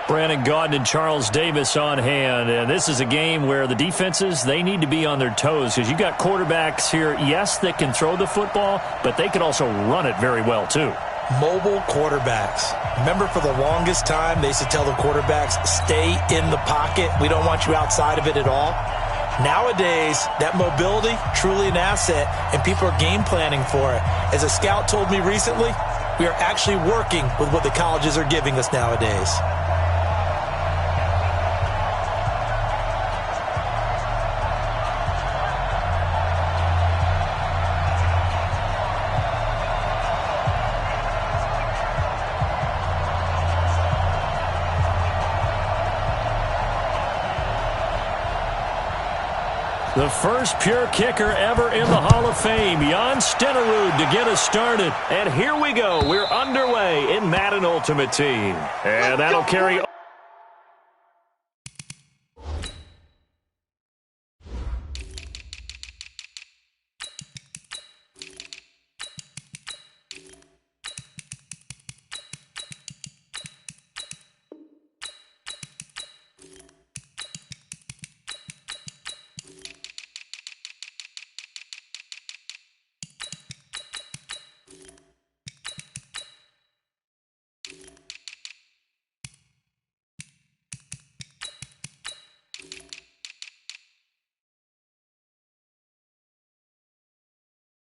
Brandon Gaudin and Charles Davis on hand. And this is a game where the defenses, they need to be on their toes because you've got quarterbacks here, yes, that can throw the football, but they can also run it very well too. Mobile quarterbacks. Remember, for the longest time, they used to tell the quarterbacks, stay in the pocket. We don't want you outside of it at all. Nowadays, that mobility, truly an asset, and people are game planning for it. As a scout told me recently, we are actually working with what the colleges are giving us nowadays. The first pure kicker ever in the Hall of Fame, Jan Stenerud, to get us started. And here we go. We're underway in Madden Ultimate Team. And that'll carry...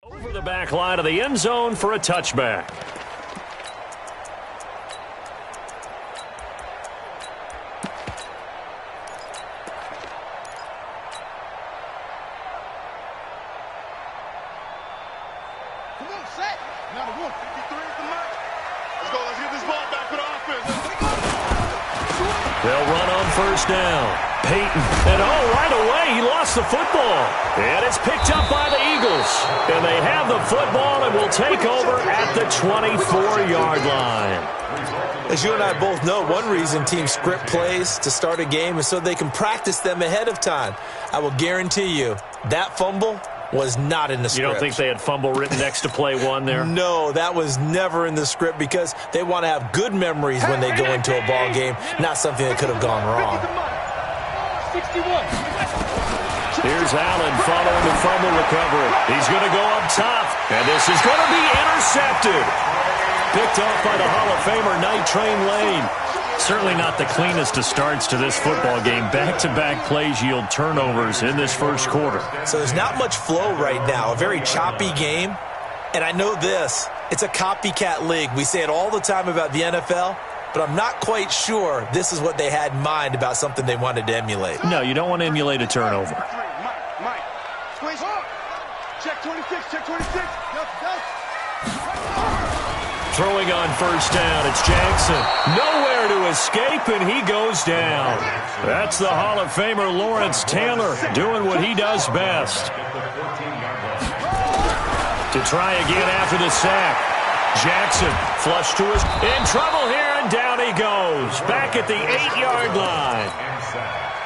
over the back line of the end zone for a touchback. Come on, set. Now the 153 is the mark. Let's go. Let's get this ball back for the offense. They'll run on first down. Peyton, and right away, he lost the football. And it's picked up by the Eagles. And they have the football and will take over at the 24-yard line. As you and I both know, one reason teams script plays to start a game is so they can practice them ahead of time. I will guarantee you that fumble was not in the script. You don't think they had fumble written next to play one there? No, that was never in the script because they want to have good memories when they go into a ball game, not something that could have gone wrong. 61. Here's Allen following the fumble recovery. He's going to go up top, and this is going to be intercepted. Picked off by the Hall of Famer, Night Train Lane. Certainly not the cleanest of starts to this football game. Back-to-back plays yield turnovers in this first quarter. So there's not much flow right now. A very choppy game. And I know this. It's a copycat league. We say it all the time about the NFL, but I'm not quite sure this is what they had in mind about something they wanted to emulate. No, you don't want to emulate a turnover. Mike. Squeeze. Check 26. Check 26. Throwing on first down, it's Jackson. Nowhere to escape, and he goes down. That's the Hall of Famer Lawrence Taylor doing what he does best. To try again after the sack. Jackson flush to his... In trouble here, and down he goes. Back at the 8-yard line.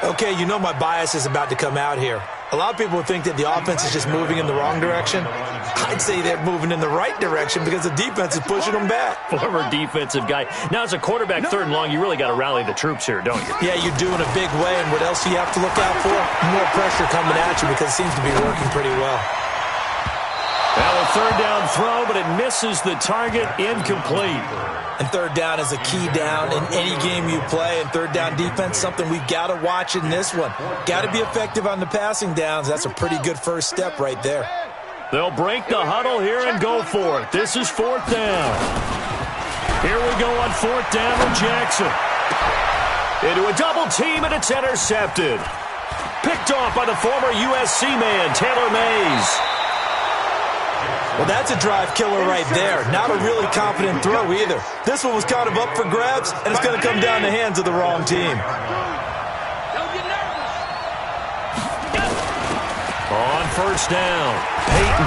Okay, you know my bias is about to come out here. A lot of people think that the offense is just moving in the wrong direction. I'd say they're moving in the right direction because the defense is pushing them back. Former defensive guy. Now, as a quarterback, third and long, you really got to rally the troops here, don't you? Yeah, you're doing a big way, and what else do you have to look out for? More pressure coming at you because it seems to be working pretty well. Now a third down throw, but it misses the target, incomplete. And third down is a key down in any game you play. And third down defense, something we've got to watch in this one. Got to be effective on the passing downs. That's a pretty good first step right there. They'll break the huddle here and go for it. This is fourth down. Here we go on fourth down with Jackson. Into a double team, and it's intercepted. Picked off by the former USC man, Taylor Mays. Well, that's a drive killer right there. Not a really confident throw either. This one was kind of up for grabs, and it's going to come down the hands of the wrong team. On first down, Peyton.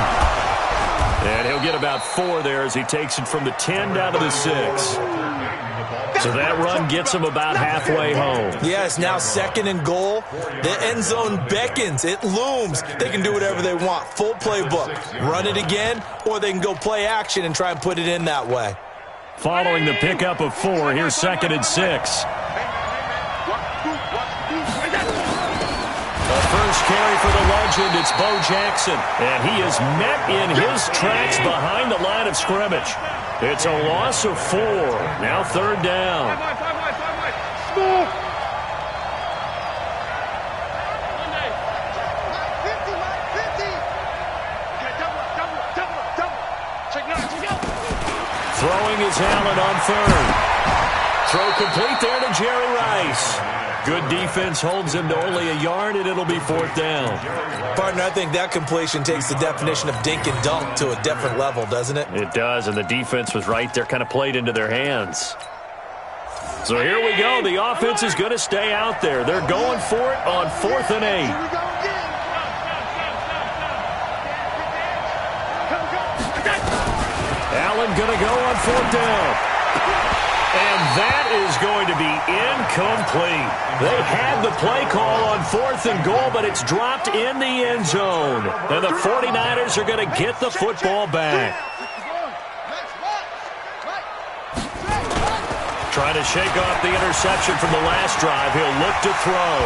And he'll get about 4 there as he takes it from the 10 down to the 6. So that run gets him about halfway home. Yeah, it's now second and goal. The end zone beckons. It looms. They can do whatever they want. Full playbook. Run it again, or they can go play action and try and put it in that way. Following the pickup of 4, here's second and 6. first carry for the legend, it's Bo Jackson. And he is met in his tracks behind the line of scrimmage. It's a loss of 4. Now third down. Throwing is Allen on third. Throw complete there to Jerry Rice. Good defense holds him to only a yard, and it'll be fourth down. Partner, I think that completion takes the definition of dink and dunk to a different level, doesn't it? It does, and the defense was right there, kind of played into their hands. So here we go. The offense is going to stay out there. They're going for it on 4th and 8. Allen going to go on 4th down. And that is going to be incomplete. They had the play call on 4th and goal, but it's dropped in the end zone. And the 49ers are going to get the football back. Trying to shake off the interception from the last drive. He'll look to throw.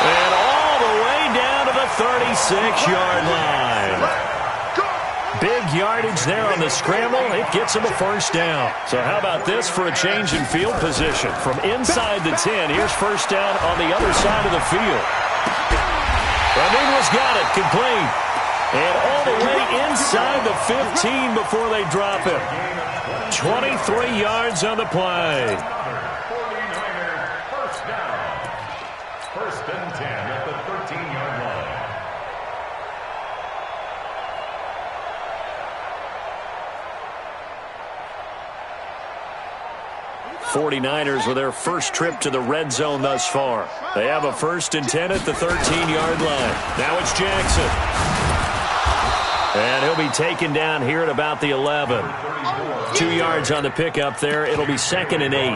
And all the way down to the 36-yard line. Big yardage there on the scramble. It gets him a first down. So how about this for a change in field position? From inside the 10, here's first down on the other side of the field. Ramirez got it, complete. And all the way inside the 15 before they drop him. 23 yards on the play. 49ers first down. First and 10 at the 13-yard line. 49ers with their first trip to the red zone thus far. They have a first and 10 at the 13-yard line. Now it's Jackson. And he'll be taken down here at about the 11. 2 yards on the pickup there. It'll be 2nd and 8.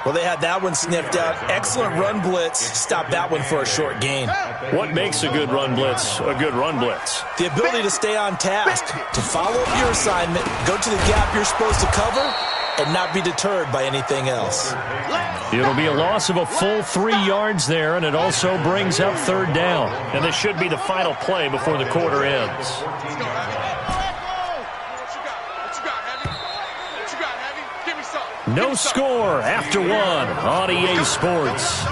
Well, they had that one sniffed out. Excellent run blitz. Stop that one for a short gain. What makes a good run blitz a good run blitz? The ability to stay on task, to follow up your assignment, go to the gap you're supposed to cover, and not be deterred by anything else. It'll be a loss of a full 3 yards there, and it also brings up third down. And this should be the final play before the quarter ends. No score after 1 on EA Sports.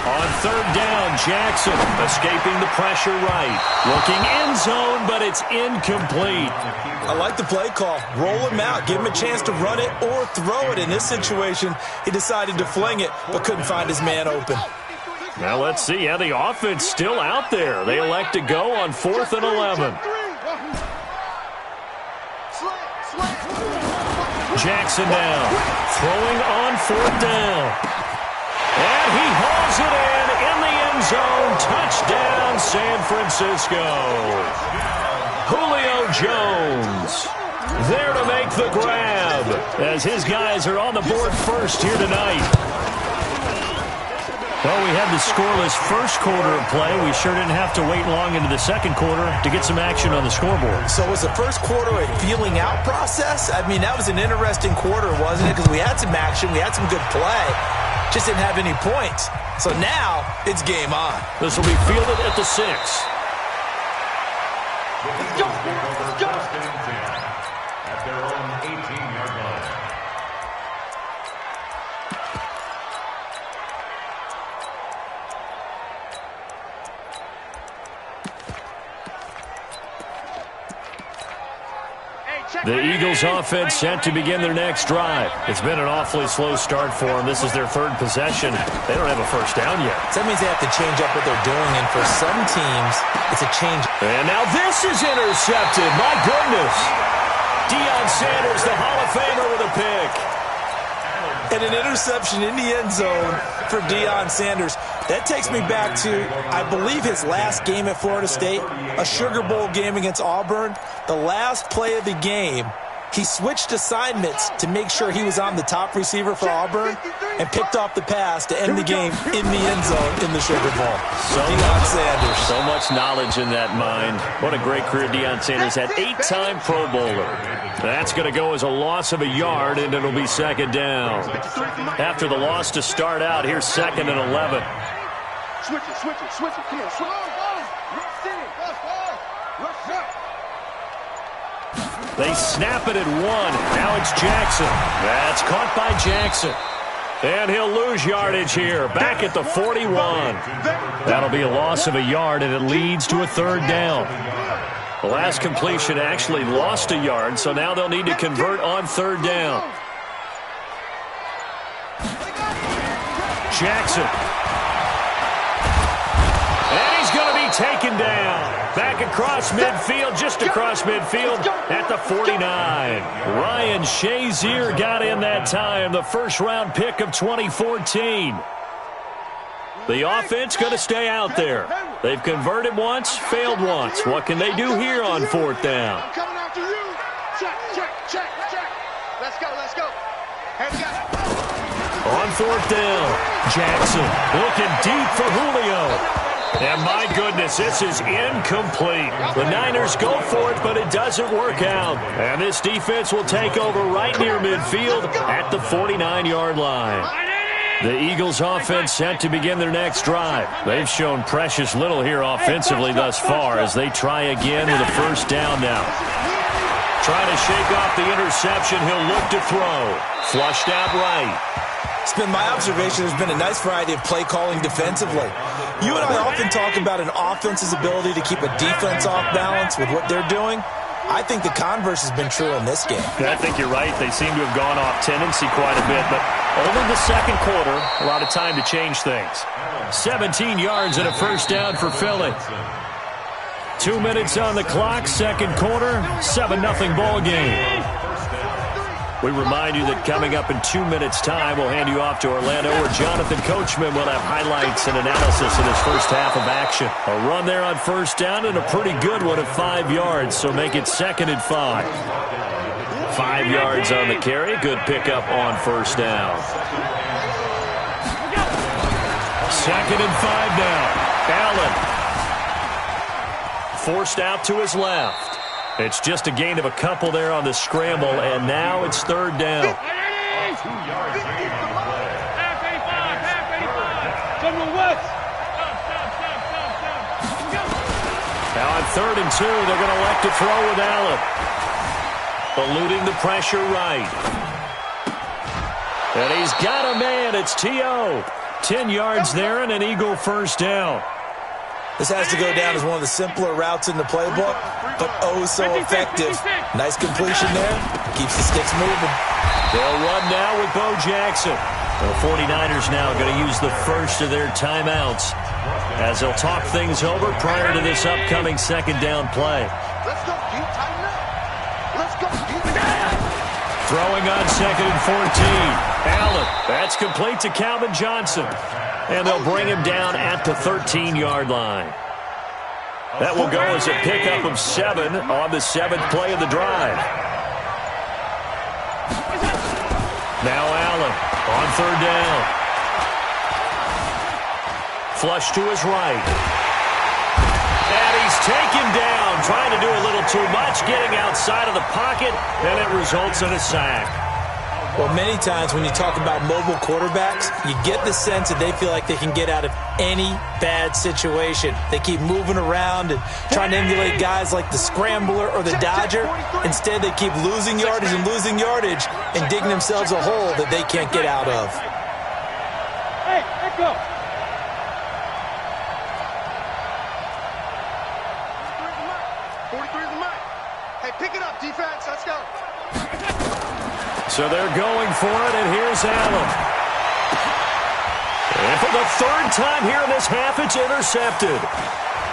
On third down, Jackson escaping the pressure right. Looking end zone, but it's incomplete. I like the play call. Roll him out. Give him a chance to run it or throw it. In this situation, he decided to fling it, but couldn't find his man open. Now let's see how the offense still out there. They elect to go on 4th and 11. Jackson now, throwing on 4th down. And he hauls it in the end zone. Touchdown, San Francisco. Julio Jones there to make the grab as his guys are on the board first here tonight. Well, we had the scoreless first quarter of play. We sure didn't have to wait long into the second quarter to get some action on the scoreboard. So was the first quarter a feeling out process? I mean, that was an interesting quarter, wasn't it? Because we had some action, we had some good play, just didn't have any points. So now it's game on. This will be fielded at the 6. Let's go. Let's go. At their own 18-yard line. The Eagles offense set to begin their next drive. It's been an awfully slow start for them. This is their third possession. They don't have a first down yet. So that means they have to change up what they're doing, and for some teams, it's a change. And now this is intercepted. My goodness. Deion Sanders, the Hall of Famer, with a pick. And an interception in the end zone for Deion Sanders. That takes me back to, I believe, his last game at Florida State, a Sugar Bowl game against Auburn. The last play of the game, He switched assignments to make sure he was on the top receiver for Auburn and picked off the pass to end the game in the end zone in the Sugar Bowl. Deion Sanders. So much knowledge in that mind. What a great career Deion Sanders had. 8-time Pro Bowler. That's going to go as a loss of a yard, and it'll be second down. After the loss to start out, here's 2nd and 11. Switch it. Come on, switch it. Rush it. They snap it at 1. Now it's Jackson. That's caught by Jackson. And he'll lose yardage here. Back at the 41. That'll be a loss of a yard, and it leads to a 3rd down. The last completion actually lost a yard, so now they'll need to convert on 3rd down. Jackson. And he's going to be taken down. Back across midfield, just across midfield at the 49. Ryan Shazier got in that time, the first-round pick of 2014. The offense going to stay out there. They've converted once, failed once. What can they do here on 4th down? Coming after you. Check. Let's go. On 4th down, Jackson looking deep for Julio. And my goodness, this is incomplete. The Niners go for it, but it doesn't work out. And this defense will take over right near midfield at the 49-yard line. The Eagles offense set to begin their next drive. They've shown precious little here offensively thus far as they try again with a 1st down now. Trying to shake off the interception, he'll look to throw. Flushed out right. It's been my observation there's been a nice variety of play calling defensively. You and I often talk about an offense's ability to keep a defense off balance with what they're doing. I think the converse has been true in this game. I think you're right. They seem to have gone off tendency quite a bit, but only the 2nd quarter, a lot of time to change things. 17 yards and a 1st down for Philly. 2 minutes on the clock, 2nd quarter, 7-0 ball game. We remind you that coming up in 2 minutes' time, we'll hand you off to Orlando, where Jonathan Coachman will have highlights and analysis in his first half of action. A run there on 1st down and a pretty good one of 5 yards, so make it 2nd and 5. 5 yards on the carry. Good pickup on 1st down. 2nd and 5 now. Allen. Forced out to his left. It's just a gain of a couple there on the scramble, and now it's 3rd down. Now on 3rd and 2, they're going to elect to throw with Allen. Eluding the pressure right. And he's got a man. It's T.O. 10 yards there and an Eagle 1st down. This has to go down as one of the simpler routes in the playbook, but oh so effective. Nice completion there. Keeps the sticks moving. They'll run now with Bo Jackson. The 49ers now going to use the first of their timeouts as they'll talk things over prior to this upcoming 2nd down play. Let's go, Pete. Tighten up. Let's go, Pete. Throwing on 2nd and 14. Allen. That's complete to Calvin Johnson. And they'll bring him down at the 13-yard line. That will go as a pickup of 7 on the 7th play of the drive. Now Allen on 3rd down. Flush to his right. And he's taken down, trying to do a little too much, getting outside of the pocket, and it results in a sack. Well, many times when you talk about mobile quarterbacks, you get the sense that they feel like they can get out of any bad situation. They keep moving around and trying to emulate guys like the scrambler or the dodger. Instead, they keep losing yardage and digging themselves a hole that they can't get out of. Hey, let's go. 43 is the mic. Hey, pick it up, defense. Let's go. So they're going for it, and here's Allen. And for the 3rd time here in this half, it's intercepted.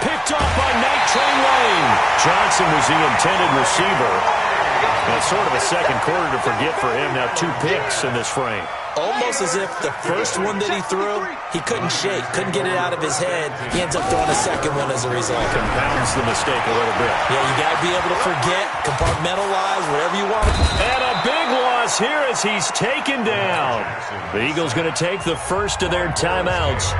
Picked off by Night Train Lane. Johnson was the intended receiver. And sort of a 2nd quarter to forget for him. Now 2 picks in this frame. Almost as if the first one that he threw, he couldn't shake, couldn't get it out of his head. He ends up throwing a second one as a result. Compounds the mistake a little bit. Yeah, you got to be able to forget, compartmentalize, whatever you want. And a big loss here as he's taken down. The Eagles going to take the first of their timeouts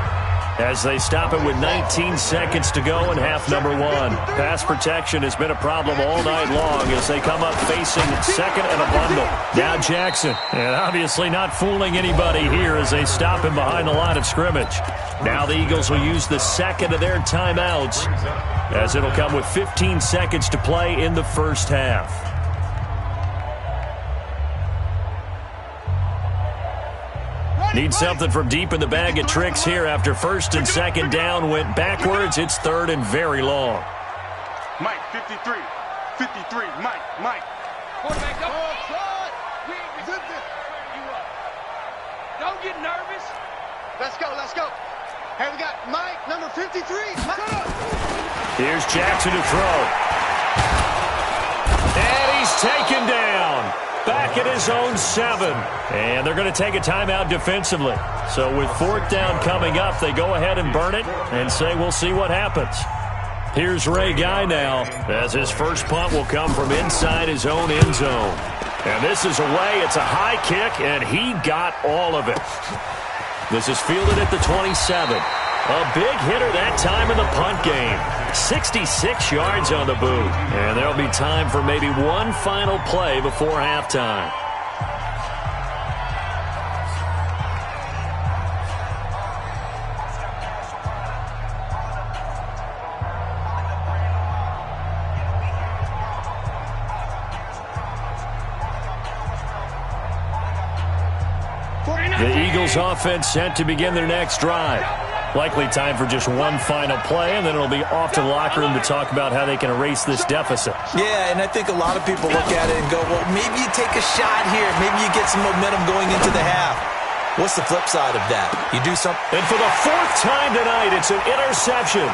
as they stop it with 19 seconds to go in half number one. Pass protection has been a problem all night long as they come up facing second and a bundle. Now Jackson, and obviously not fooling anybody here as they stop him behind the line of scrimmage. Now the Eagles will use the second of their timeouts as it'll come with 15 seconds to play in the first half. Need something from deep in the bag of tricks here after first and second down went backwards. It's third and very long. Mike, 53. 53. Mike. Quarterback, don't get nervous. Let's go. Hey, we got Mike, number 53. Mike. Here's Jackson to throw. And he's taken down. Back at his own 7. And they're going to take a timeout defensively. So with fourth down coming up, they go ahead and burn it and say we'll see what happens. Here's Ray Guy now as his first punt will come from inside his own end zone. And this is away. It's a high kick, and he got all of it. This is fielded at the 27. A big hitter that time in the punt game. 66 yards on the boot. And there'll be time for maybe one final play before halftime. The Eagles offense set to begin their next drive. Likely time for just one final play, and then it'll be off to the locker room to talk about how they can erase this deficit. Yeah, and I think a lot of people look at it and go, well, maybe you take a shot here. Maybe you get some momentum going into the half. What's the flip side of that? You do something. And for the fourth time tonight, it's an interception.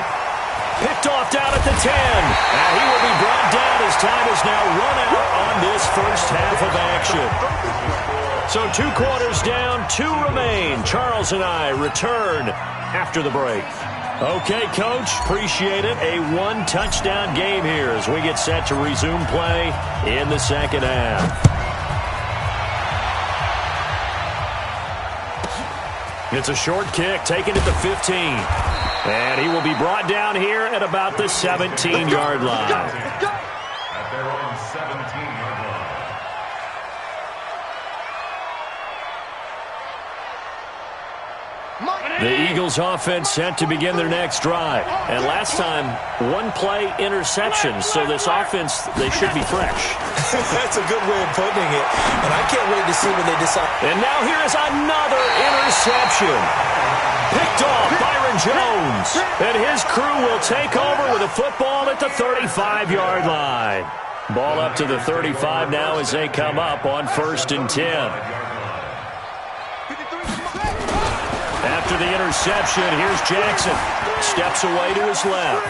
Picked off down at the 10. And he will be brought down as time is now run out on this first half of action. So 2 quarters down, 2 remain. Charles and I return after the break. Okay, Coach, appreciate it. A 1-touchdown game here as we get set to resume play in the second half. It's a short kick taken at the 15. And he will be brought down here at about the 17-yard line. At their own 17-yard line. The Eagles offense set to begin their next drive. And last time, 1-play interception. So this offense, they should be fresh. That's a good way of putting it. And I can't wait to see when they decide. And now here is another interception. Picked off Byron Jones. And his crew will take over with a football at the 35-yard line. Ball up to the 35 now as they come up on 1st and 10. After the interception, here's Jackson. Steps away to his left.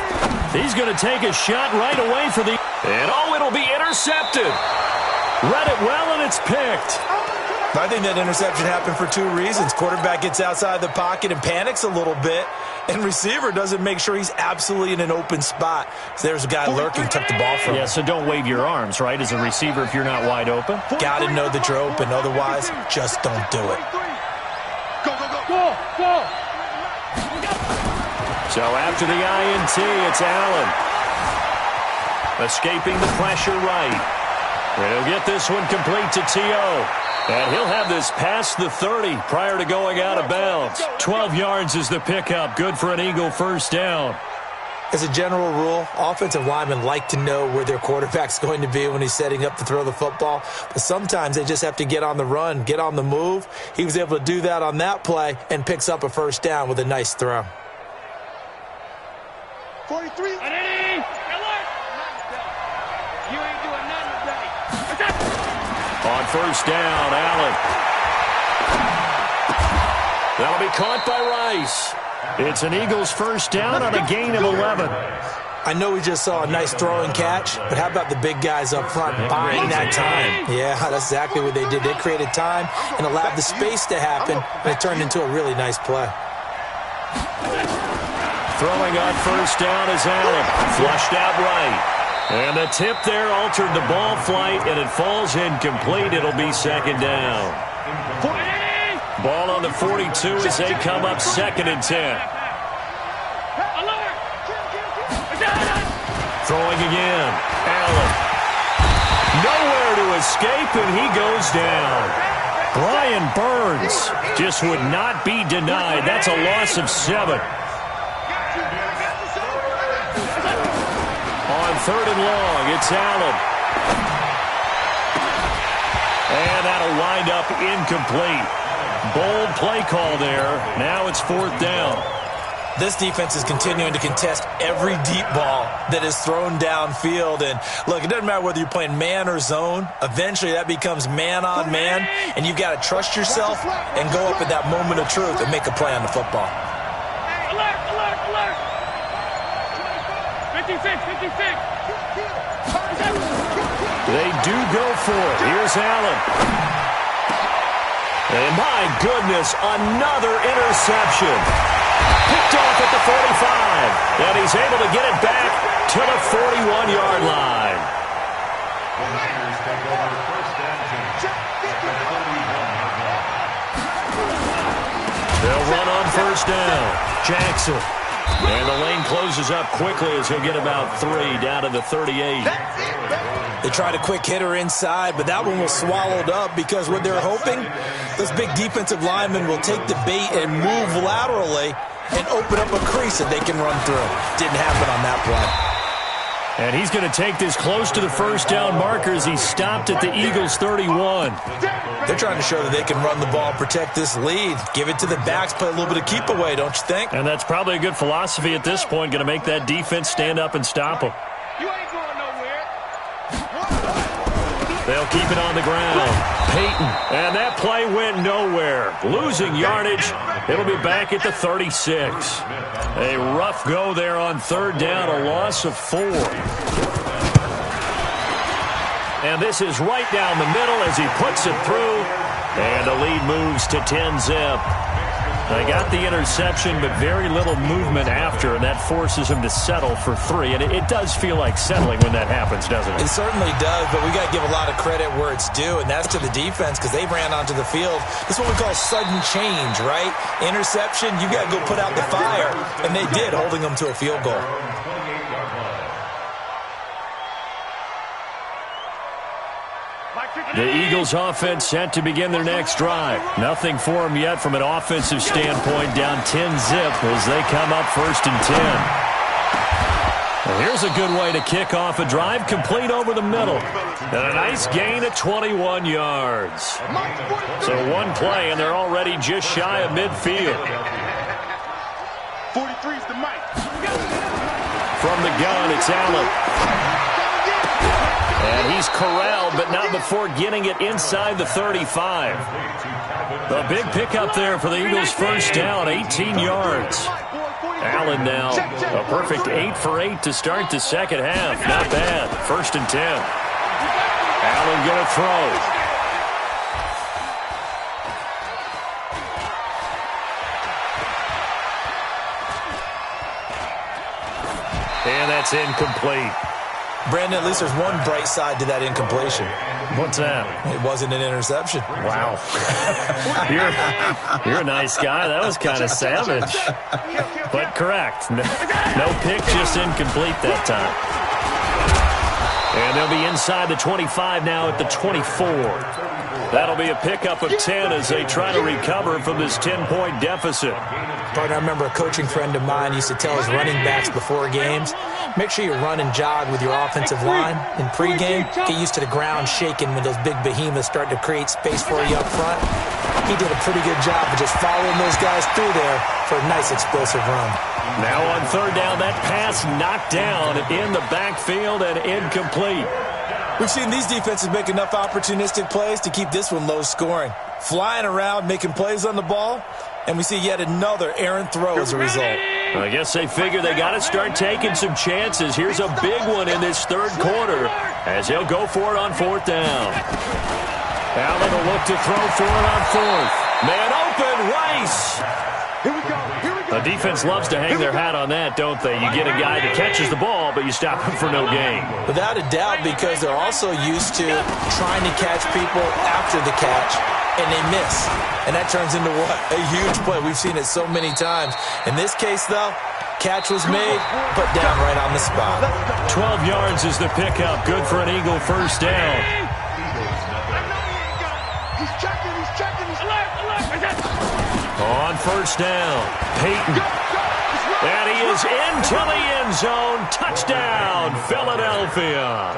He's going to take a shot right away for the... And it'll be intercepted. Read it well, and it's picked. I think that interception happened for 2 reasons. Quarterback gets outside the pocket and panics a little bit, and receiver doesn't make sure he's absolutely in an open spot. So there's a guy lurking, took the ball from him. Yeah, so don't wave your arms, right, as a receiver if you're not wide open. Got to know that you're open. Otherwise, just don't do it. Go. So after the INT, it's Allen. Escaping the pressure right. And he'll get this one complete to T.O. And he'll have this past the 30 prior to going out of bounds. 12 yards is the pickup. Good for an Eagle first down. As a general rule, offensive linemen like to know where their quarterback's going to be when he's setting up to throw the football. But sometimes they just have to get on the run, get on the move. He was able to do that on that play and picks up a first down with a nice throw. 43. You ain't doing nothing today. On first down, Allen. That'll be caught by Rice. It's an Eagles first down on a gain of 11. I know we just saw a nice throwing catch, but how about the big guys up front buying that time? Yeah, that's exactly what they did. They created time and allowed the space to happen, and it turned into a really nice play. Throwing on first down is Allen. Flushed out right. And the tip there altered the ball flight, and it falls incomplete. It'll be second down. Ball on the 42 as they come up 2nd and 10. Throwing again. Allen. Nowhere to escape, and he goes down. Brian Burns just would not be denied. That's a loss of 7. On 3rd and long, it's Allen. And that'll wind up incomplete. Bold play call there. Now it's 4th down. This defense is continuing to contest every deep ball that is thrown downfield. And, look, it doesn't matter whether you're playing man or zone. Eventually, that becomes man-on-man, and you've got to trust yourself and go up at that moment of truth and make a play on the football. Alert, alert, alert. 56, 56. They do go for it. Here's Allen. And, my goodness, another interception. Picked off at the 45, and he's able to get it back to the 41-yard line. They'll run on first down. Jackson. And the lane closes up quickly as he'll get about 3 down to the 38. They tried a quick hitter inside, but that one was swallowed up because what they're hoping, those big defensive linemen will take the bait and move laterally and open up a crease that they can run through. Didn't happen on that play. And he's going to take this close to the first down marker as he stopped at the Eagles' 31. They're trying to show that they can run the ball, protect this lead, give it to the backs, play a little bit of keep away, don't you think? And that's probably a good philosophy at this point, going to make that defense stand up and stop them. You ain't going nowhere. They'll keep it on the ground. Peyton, and that play went nowhere. Losing yardage. It'll be back at the 36. A rough go there on 3rd down, a loss of 4. And this is right down the middle as he puts it through. And the lead moves to 10-zip. They got the interception, but very little movement after, and that forces him to settle for 3. And it does feel like settling when that happens, doesn't it? It certainly does, but we got to give a lot of credit where it's due, and that's to the defense because they ran onto the field. This is what we call sudden change, right? Interception, you got to go put out the fire, and they did, holding them to a field goal. The Eagles offense set to begin their next drive. Nothing for them yet from an offensive standpoint, down 10-zip as they come up 1st and 10. Well, here's a good way to kick off a drive, complete over the middle. And a nice gain of 21 yards. So one play, and they're already just shy of midfield. 43's the mic. From the gun, it's Allen. And he's corralled, but not before getting it inside the 35. A big pickup there for the Eagles' first down, 18 yards. Allen now, a perfect 8 for 8 to start the second half. Not bad. 1st and 10. Allen going to throw. And that's incomplete. Brandon, at least there's one bright side to that incompletion. What's that? It wasn't an interception. Wow. You're a nice guy. That was kind of savage. But correct. No pick, just incomplete that time. And they'll be inside the 25 now at the 24. That'll be a pickup of 10 as they try to recover from this 10-point deficit. Partner, I remember a coaching friend of mine used to tell his running backs before games, make sure you run and jog with your offensive line. In pregame, get used to the ground shaking when those big behemoths start to create space for you up front. He did a pretty good job of just following those guys through there for a nice explosive run. Now on 3rd down, that pass knocked down in the backfield and incomplete. We've seen these defenses make enough opportunistic plays to keep this one low scoring. Flying around, making plays on the ball, and we see yet another errant throw as a result. I guess they figure they got to start taking some chances. Here's a big one in this third quarter as he'll go for it on fourth down. Allen will look to throw for it on fourth. Man open, Rice. Here we go. Here we go. The defense loves to hang their hat on that, don't they? You get a guy that catches the ball, but you stop him for no gain. Without a doubt, because they're also used to trying to catch people after the catch, and they miss. And that turns into what? A huge play. We've seen it so many times. In this case, though, catch was made, put down right on the spot. 12 yards is the pickup. Good for an Eagle first down. He's checking. He's checking. He's On first down, Peyton. And he is into the end zone. Touchdown, Philadelphia.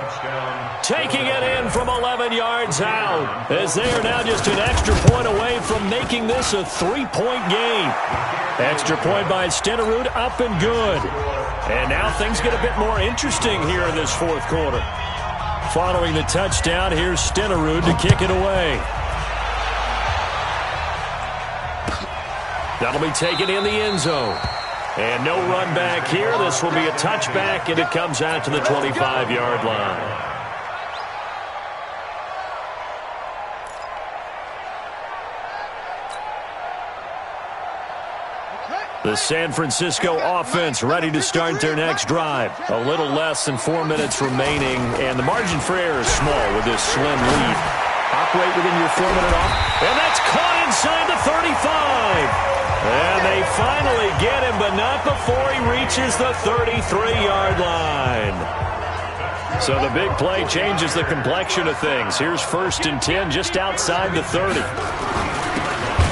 Taking it in from 11 yards out, as they are now just an extra point away from making this a 3-point game. Extra point by Stenerud, up and good. And now things get a bit more interesting here in this fourth quarter. Following the touchdown, here's Stenerud to kick it away. That'll be taken in the end zone. And no run back here. This will be a touchback, and it comes out to the 25-yard line. The San Francisco offense ready to start their next drive. A little less than 4 minutes remaining, and the margin for error is small with this slim lead. Operate within your 4-minute off, and that's caught inside the 35. And they finally get him, but not before he reaches the 33-yard line. So the big play changes the complexion of things. Here's 1st and 10 just outside the 30.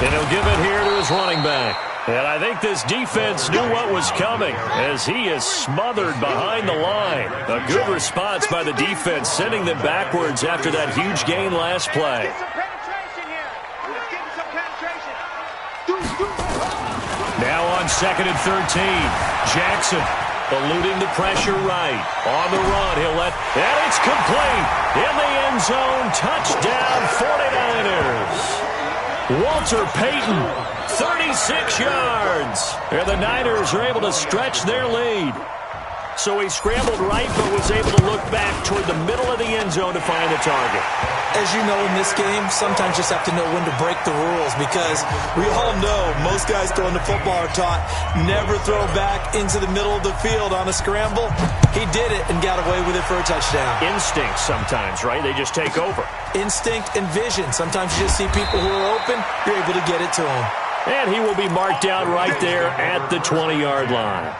And he'll give it here to his running back. And I think this defense knew what was coming as he is smothered behind the line. A good response by the defense, sending them backwards after that huge gain last play. Now on 2nd and 13, Jackson eluding the pressure right. On the run, he'll let, and it's complete. In the end zone, touchdown 49ers. Walter Payton, 36 yards. And the Niners are able to stretch their lead. So he scrambled right, but was able to look back toward the middle of the end zone to find the target. As you know, in this game, sometimes you just have to know when to break the rules, because we all know most guys throwing the football are taught never throw back into the middle of the field on a scramble. He did it and got away with it for a touchdown. Instinct sometimes, right? They just take over. Instinct and vision. Sometimes you just see people who are open, you're able to get it to them. And he will be marked down right there at the 20-yard line.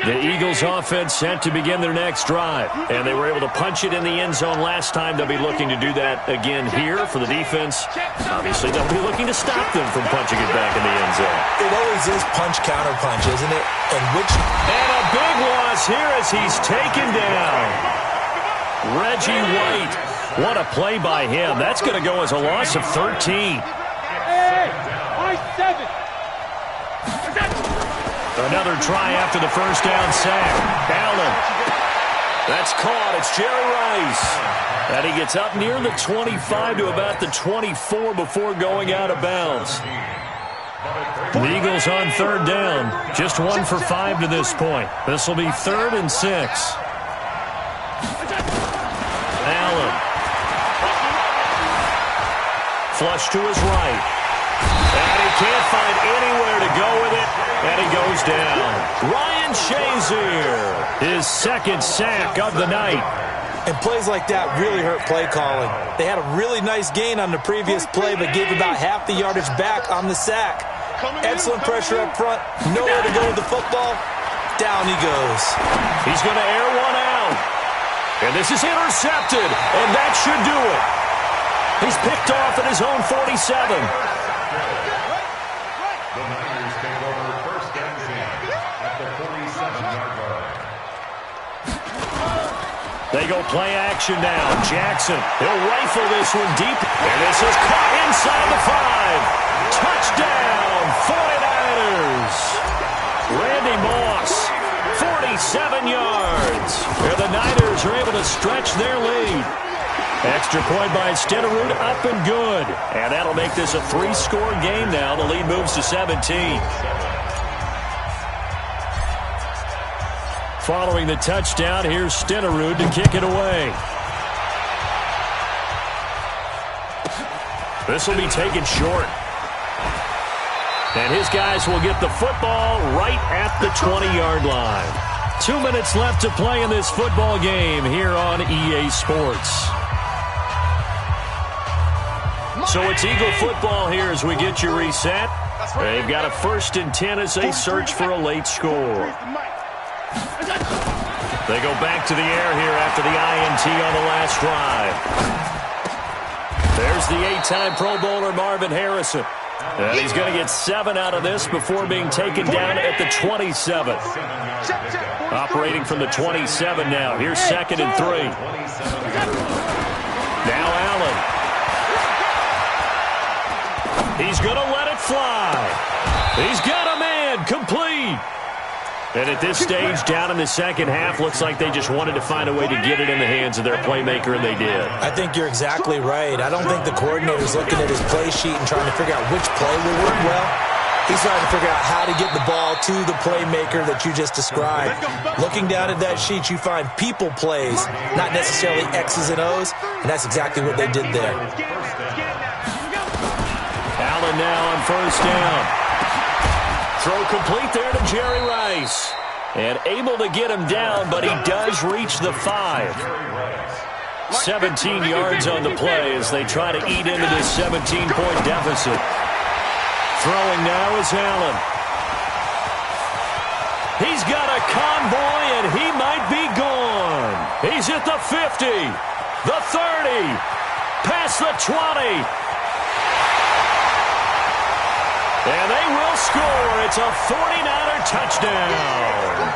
The Eagles offense set to begin their next drive, and they were able to punch it in the end zone last time. They'll be looking to do that again here for the defense. Obviously, they'll be looking to stop them from punching it back in the end zone. It always is punch-counter-punch, isn't it? And a big loss here as he's taken down. Reggie White. What a play by him. That's going to go as a loss of 13. Another try after the first down sack. Allen. That's caught. It's Jerry Rice. And he gets up near the 25 to about the 24 before going out of bounds. The Eagles on 3rd down. Just 1 for 5 to this point. This will be 3rd and 6. Allen. Flush to his right. And he can't find anywhere to go with it. And he goes down. Ryan Shazier, his 2nd sack of the night. And plays like that really hurt play calling. They had a really nice gain on the previous play, but gave about half the yardage back on the sack. Excellent pressure up front. Nowhere to go with the football. Down he goes. He's going to air one out. And this is intercepted. And that should do it. He's picked off at his own 47. They go play action now. Jackson, he'll rifle this one deep. And this is caught inside the 5. Touchdown, 49ers. Randy Moss, 47 yards. And the Niners are able to stretch their lead. Extra point by Stenerud, up and good. And that'll make this a 3-score game now. The lead moves to 17. Following the touchdown, here's Stenerud to kick it away. This will be taken short. And his guys will get the football right at the 20-yard line. 2 minutes left to play in this football game here on EA Sports. So it's Eagle football here as we get you reset. They've got a 1st and 10 as they search for a late score. They go back to the air here after the INT on the last drive. There's the 8-time Pro Bowler Marvin Harrison. And he's going to get 7 out of this before being taken down at the 27. Operating from the 27 now. Here's 2nd and 3. Now Allen. He's going to let it fly. He's got a man. Complete. And at this stage, down in the second half, looks like they just wanted to find a way to get it in the hands of their playmaker, and they did. I think you're exactly right. I don't think the coordinator's looking at his play sheet and trying to figure out which play will work well. He's trying to figure out how to get the ball to the playmaker that you just described. Looking down at that sheet, you find people plays, not necessarily X's and O's, and that's exactly what they did there. Allen now on 1st down. Throw complete there to Jerry Rice. And able to get him down, but he does reach the 5. 17 yards on the play as they try to eat into this 17-point deficit. Throwing now is Allen. He's got a convoy, and he might be gone. He's at the 50, the 30, past the 20. And they will score. It's a 49er touchdown.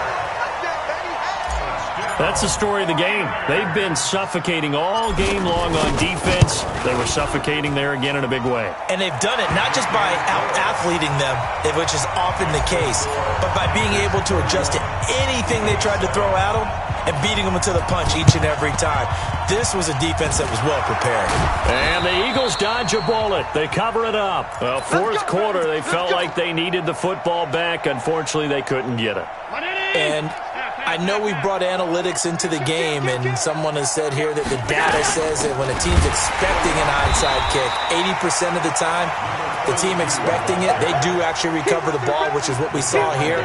That's the story of the game. They've been suffocating all game long on defense. They were suffocating there again in a big way. And they've done it not just by out-athleting them, which is often the case, but by being able to adjust to anything they tried to throw at them and beating them to the punch each and every time. This was a defense that was well prepared. And the Eagles dodge a bullet. They cover it up. Well, 4th quarter, they felt like they needed the football back. Unfortunately, they couldn't get it. And I know we've brought analytics into the game, and someone has said here that the data says that when a team's expecting an onside kick, 80% of the time, the team expecting it, they do actually recover the ball, which is what we saw here.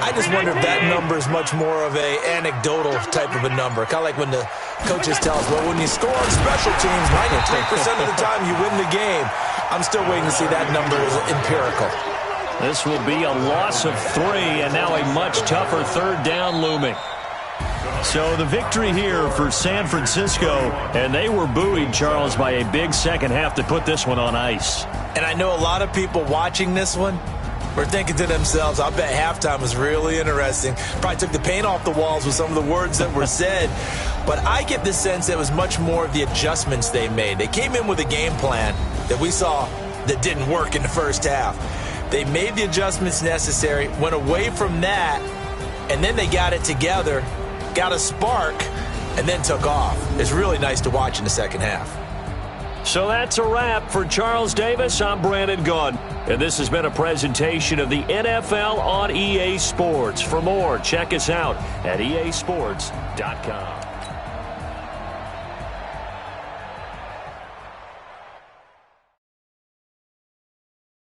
I just wonder if that number is much more of a anecdotal type of a number. Kind of like when the coaches tell us, well, when you score on special teams, 93% of the time you win the game. I'm still waiting to see that number is empirical. This will be a loss of 3, and now a much tougher 3rd down looming. So the victory here for San Francisco, and they were buoyed, Charles, by a big second half to put this one on ice. And I know a lot of people watching this one were thinking to themselves, I bet halftime was really interesting. Probably took the paint off the walls with some of the words that were said. But I get the sense that it was much more of the adjustments they made. They came in with a game plan that we saw that didn't work in the first half. They made the adjustments necessary, went away from that, and then they got it together, got a spark, and then took off. It's really nice to watch in the second half. So that's a wrap for Charles Davis. I'm Brandon Gunn, and this has been a presentation of the NFL on EA Sports. For more, check us out at easports.com.